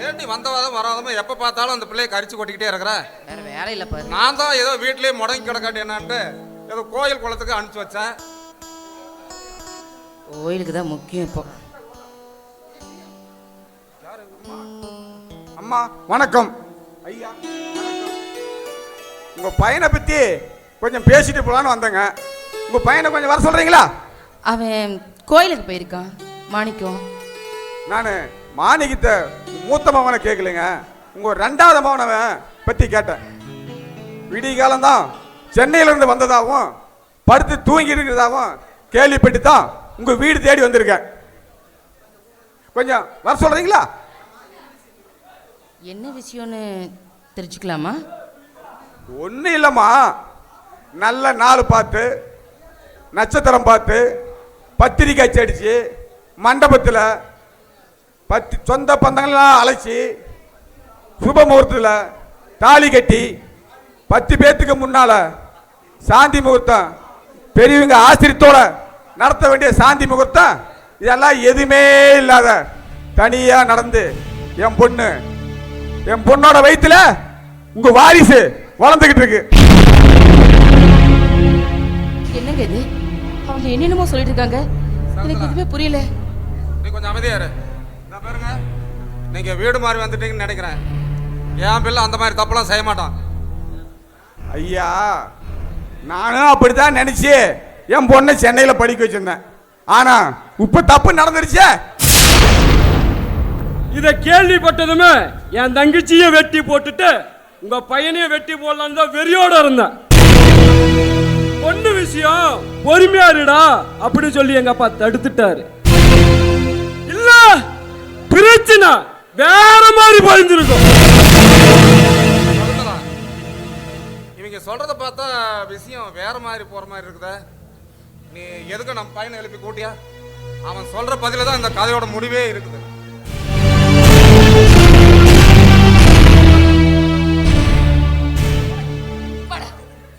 ஏண்டி வந்தவாதம் வராதமா எப்ப பார்த்தாலும் அந்த பிள்ளையை கரிச்சு கொட்டிக்கிட்டே இருக்கிற? வேற வேலை இல்ல பாரு. நான் தான் ஏதோ வீட்லயே முடங்கி கிடக்காட்டி என்னான்ட்டு ஏதோ கோயில் குளத்துக்கு அனுப்பிச்சு வச்சேன். கோயிலுக்கு தான் முக்கியம் இப்போ. அம்மா வணக்கம். ஐயா உங்க பையனை பத்தி கொஞ்சம் பேசிட்டு போலான்னு வந்தேங்க. உங்க பையனை கொஞ்சம் வர சொல்றீங்களா? அவன் கோயிலுக்கு போயிருக்கான். மாணிக்கம். நான் மாணிக்கத்த மூத்த மகனை கேட்கலைங்க, உங்க ரெண்டாவது மகனை பத்தி கேட்டேன். விடிய காலம்தான் சென்னையிலிருந்து வந்ததாகவும் படுத்து தூங்கி இருக்கிறதாகவும் கேள்விப்பட்டு தான் உங்க வீடு தேடி வந்திருக்கேன். கொஞ்சம் வர சொல்றீங்களா? என்ன விஷயம்னு தெரிஞ்சுக்கலாமா? ஒன்றும் இல்லைம்மா, நல்ல நாள் பார்த்து நட்சத்திரம் பார்த்து பத்திரிக்கை அடிச்சு மண்டபத்தில் சொந்த பந்தங்கள்லாம் அழைச்சி சுப முகூர்த்தத்தில் தாலி கட்டி 10 பேத்துக்கு முன்னால சாந்தி முகூர்த்தம் பெரியவங்க ஆசிரியத்தோட நடத்த வேண்டிய சாந்தி முகூர்த்தம் இதெல்லாம் எதுவுமே இல்லாத தனியா நடந்து என் பொண்ணோட வயிற்றுல உங்க வாரிசு வளர்ந்துகிட்டு இருக்கு. என்னங்க இது? அவங்க என்னென்னமோ சொல்லிட்டு இருக்காங்க, எனக்கு எதுவுமே புரியல. நீ கொஞ்சம் அமைதியா இரு. நான் பாருங்க, நீங்க வீடு மாறி வந்துட்டீங்கன்னு நினைக்கிறேன். என் பிள்ளை அந்த மாதிரி தப்பெல்லாம் செய்ய மாட்டான். ஐயா, நானும் அப்படித்தான் நினைச்சு என் பொண்ணை சென்னையில் படிக்க வச்சிருந்தேன். ஆனா இப்ப தப்பு நடந்துருச்சு. இதை கேள்விப்பட்டதுமே என் தங்கச்சியை வெட்டி போட்டுட்டு உங்க பையனையும் வெட்டி போடலான்னு தான் வெறியோட இருந்தேன். பொண்ணு விஷயம் பொறுமையா இருடா அப்படி சொல்லி எங்க அப்பா தடுத்துட்டாரு. இல்ல பிரச்சனை வேற மாதிரி பயந்துருக்கும். இவங்க சொல்றத பார்த்தா விஷயம் வேற மாதிரி போற மாதிரி இருக்குதா? நீ எதுக்கு நம்ம பையனை எழுப்பி கூட்டியா? அவன் சொல்ற பதில தான் இந்த கதையோட முடிவே இருக்குது.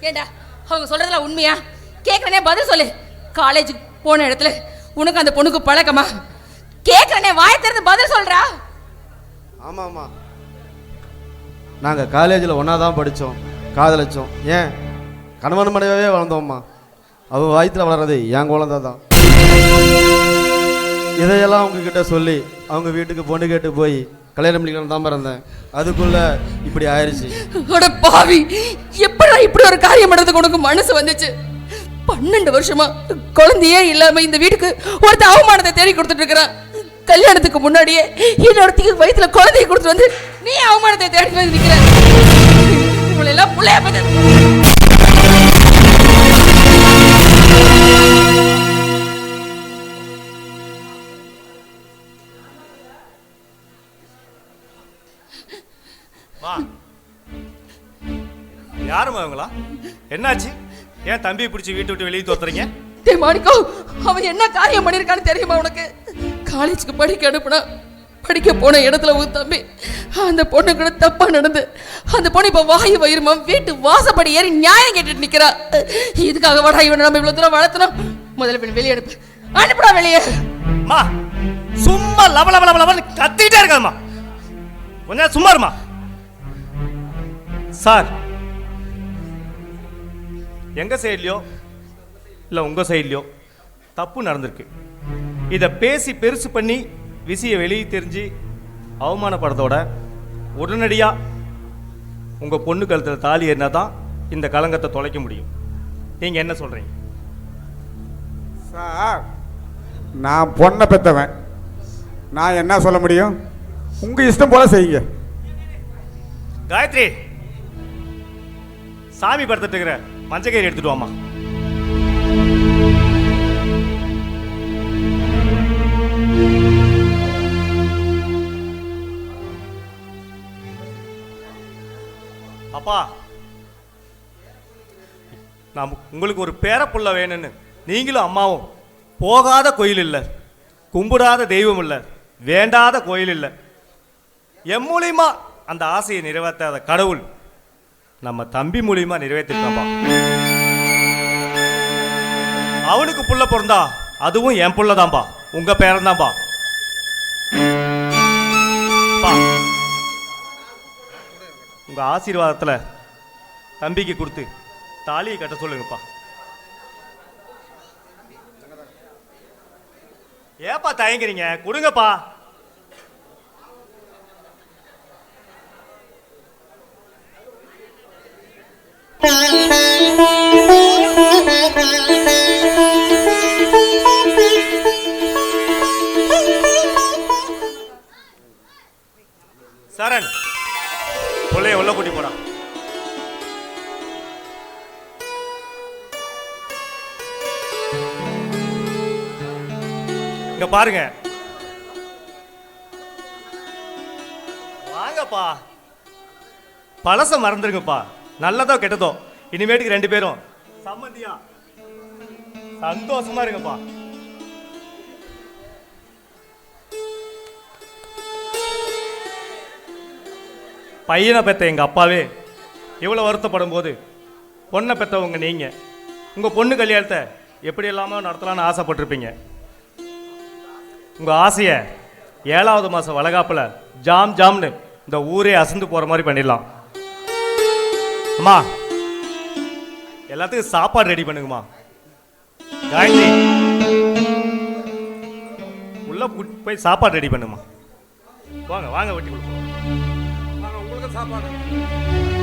ஏண்டா அவங்க சொல்றதுல உண்மையா? கேட்கறனே பதில் சொல்லு. காலேஜுக்கு போன இடத்துல உனக்கு அந்த பொண்ணுக்கு பழக்கமா? கேட்கறனே வாய் திறந்து பதில் சொல்றா. ஆமாம்மா, நாங்கள் காலேஜில் ஒன்றா தான் படித்தோம், காதலிச்சோம். ஏன் கணவன் மனைவியே வளர்ந்தோம்மா. அவள் வயிற்றில் வளர்றது என் குழந்தை தான். இதையெல்லாம் அவங்கக்கிட்ட சொல்லி அவங்க வீட்டுக்கு பொண்ணு கேட்டு போய் கல்யாணம் பண்ணிக்கலாம் தான் பிறந்தேன். அதுக்குள்ள இப்படி ஆயிடுச்சு. பாவி, எப்படா இப்படி ஒரு காரியம் பண்றதுக்கு உனக்கு மனசு வந்துச்சு? 12 வருஷமா குழந்தையே இல்லாம இந்த வீட்டுக்கு ஒருத்த அவமானத்தை தேடி கொடுத்துட்டு இருக்கிறான். கல்யாணத்துக்கு முன்னாடியே இன்னொருத்திக்கு வயிற்றுல குழந்தைய கொடுத்து வந்து நீ அவமானத்தை தேடி வந்து நிக்கிற. உங்களை எல்லாம் புள்ளைய யாருமா இவங்களா? என்னாச்சு? ஏன் தம்பியை பிடிச்சி வீட்டு விட்டு வெளியே தோத்துறீங்க? மாணிக்கோ, அவன் என்ன காரியம் பண்ணிருக்கான்னு தெரியுமா உனக்கு? காலேஜுக்கு படிக்க அனுப்புனா படிக்க போன இடத்துல உன் தம்பி அந்த பொண்ணு கூட தப்பா நடந்து அந்த பொண்ணு இப்ப வாயு வயிறுமா வீட்டு வாசப்படி ஏறி நியாயம் கேட்டுட்டு நிக்கிறா. இதுக்காக வாடா இவனை நம்ம இவ்வளவு தூரம் வளர்த்தணும். முதல்ல பின் வெளியே அனுப்புடா வெளியே. சும்மா லவ லவ லவ லவன்னு கத்திட்டே இருக்காதம்மா, கொஞ்சம் சும்மா இருமா. சார், எங்க சைட்லையோ இல்லை உங்க சைட்லையோ தப்பு நடந்திருக்கு. இதை பேசி பெருசு பண்ணி விஷயம் வெளியே தெரிஞ்சு அவமானப்படுறதோட உடனடியாக உங்க பொண்ணு கழுத்தில் தாலி ஏறினா தான் இந்த கலங்கத்தை தொலைக்க முடியும். நீங்க என்ன சொல்றீங்க? சார், நான் பொண்ணை பெற்றவன், நான் என்ன சொல்ல முடியும்? உங்க இஷ்டம் போல செய்யுங்க. காயத்ரி, சாமி படுத்துட்டு இருக்கிற மஞ்சக்கயிறு எடுத்துட்டு வாமா. அப்பா, நான் உங்களுக்கு ஒரு பேரப்புள்ள வேணும்னு நீங்களும் அம்மாவும் போகாத கோயில் இல்லை, கும்பிடாத தெய்வம் இல்லை, வேண்டாத கோயில் இல்லை. என் மூலியமா அந்த ஆசையை நிறைவேற்றாத கடவுள் நம்ம தம்பி மூலியமா நிறைவேற்றிருக்காப்பா. அவனுக்கு புள்ள பிறந்தா அதுவும் என் புள்ளதான்பா, உங்க பேரன் தான்பா. உங்கள் ஆசீர்வாதத்தில் தம்பிக்கு கொடுத்து தாலியை கட்ட சொல்லுங்கப்பா. ஏப்பா தயங்குறீங்க? கொடுங்கப்பா. சரண், பிள்ளைய உள்ள கூட்டி போடா. இங்க பாருங்க, வாங்கப்பா. பழச மறந்துருங்கப்பா. நல்லதோ கெட்டதோ இனிமேட்டுக்கு 2 பேரும் சம்மந்தியா சந்தோஷமா இருங்கப்பா. பையனை பெற்ற எங்கள் அப்பாவே இவ்வளோ வருத்தப்படும் போது பொண்ணை பெற்றவங்க நீங்கள் உங்கள் பொண்ணு கல்யாணத்தை எப்படி எல்லாமோ நடத்தலான்னு ஆசைப்பட்டிருப்பீங்க. உங்கள் ஆசையை 7வது மாதம் வளகாப்பில் ஜாம் ஜாம்னு இந்த ஊரே அசந்து போகிற மாதிரி பண்ணிடலாம். அம்மா, எல்லாத்துக்கும் சாப்பாடு ரெடி பண்ணுங்கம்மா. காயத்ரி, உள்ள போய் சாப்பாடு ரெடி பண்ணுமா. வாங்க வாங்க, வெட்டி கொடுப்போம். உங்களுக்கு சாப்பாடு